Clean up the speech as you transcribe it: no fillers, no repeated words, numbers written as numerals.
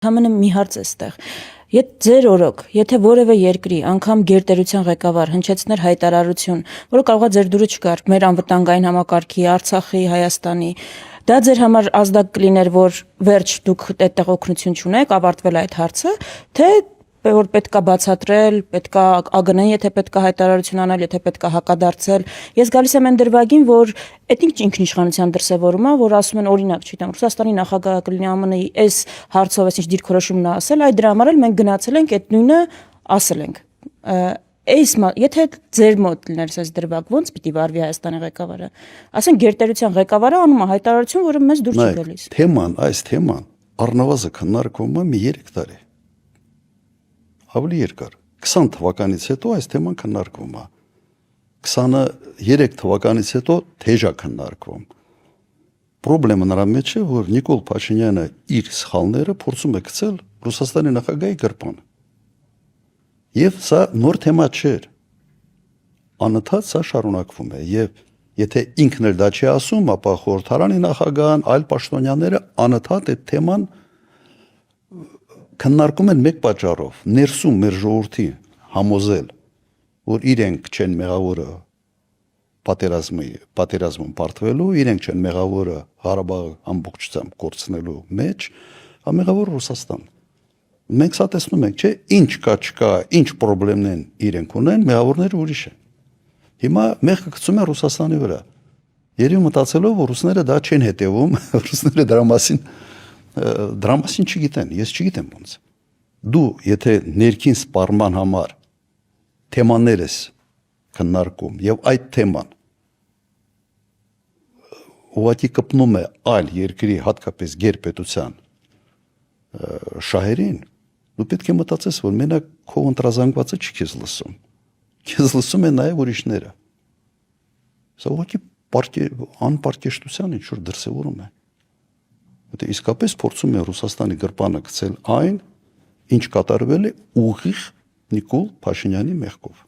Համենը մի հարց է ստեղ։ Եթե ձեր օրոք, եթե որևէ երկրի, անգամ գերտերության ղեկավար հնչեցներ հայտարարություն, որը կարող է ձեր դուրը չգար, մեր անվտանգային համակարգի, Արցախի, Հայաստանի, դա ձեր համար ազդակ կլիներ, որ վերջ դուք այդտեղ օգնություն չունեք, ավարտվել այդ հարցը, թե որ պետքա բացատրել, պետքա ԱԳՆ-ին, եթե պետքա հայտարարություն անել, եթե պետքա հակադարձել։ Ես գալիս եմ այն դրվագին, որ այդ ինչ ինքնիշխանության դրսևորում է, որ ասում են օրինակ, չգիտեմ, Ռուսաստանի նախագահը կլինի ԱՄՆ-ի այս հարցով այսինչ դիրքորոշումն է ասել, այդ դրա համար էլ մենք գնացել ենք այդ նույնը ասել ենք։ Եթե ձեր մոտ լիներ այս դրվագ, ո՞նց պիտի վարվի Հայաստանի ղեկավարը։ Ասենք գերտերության ղեկավարը անում է հայտարարություն, որը մեզ դուր չի գալիս։ Այս թեման առնվազն քննարկվում է մի 3 տարի։ Ավելի երկար 20 թվականից հետո այս թեման քննարկվում է 23 թվականից հետո թեժա քննարկվում Պրոբլեմը նրա մեջ է որ Նիկոլ Փաշինյանը իր սխալները փորձում է գցել Ռուսաստանի նախագահի գրպան եւ սա նոր թեմա չէր անընդհատ սա շարունակվում է եւ եթե ինքն էլ դա չի ասում ապա խորհրդարանի նախագահան այլ պաշտոնյաները անընդհատ այդ թեման քննարկում են մեկ պատճառով ներսում մեր ժողովրդի համոզել որ իրենք չեն մեղավորը պատերազմում պարտվելու իրենք չեն մեղավորը Ղարաբաղը ամբողջությամբ կորցնելու մեջ ամեղավոր Ռուսաստան մենք սա տեսնում ենք չէ ինչ կա չկա ինչ խնդիրներ են իրենք ունեն մեղավորները ուրիշ են հիմա մեղքը գցում են Ռուսաստանի վրա երբ մտածելով որ ռուսները դա չեն հետևում ռուսները դրա մասին չգիտեն, ես չգիտեմ ոնց։ Դու եթե ներքին սպառման համար թեմաներ ես քննարկում եւ այդ թեման ուղղակի կպնում է այլ երկրի հատկապես գերպետության շահերին, դու պետք է մտածես, որ մենակ քո ընտրազանգվածը չի քեզ լսում։ Քեզ լսում են նաեւ ուրիշները։ Սա ուղղակի անպարկեշտության ինչ որ դրսևորում է։ Եթե իսկապես փորձում է Ռուսաստանի գրպանը գցել այն, ինչ կատարվել է ուղիղ Նիկոլ Փաշինյանի մեղքով։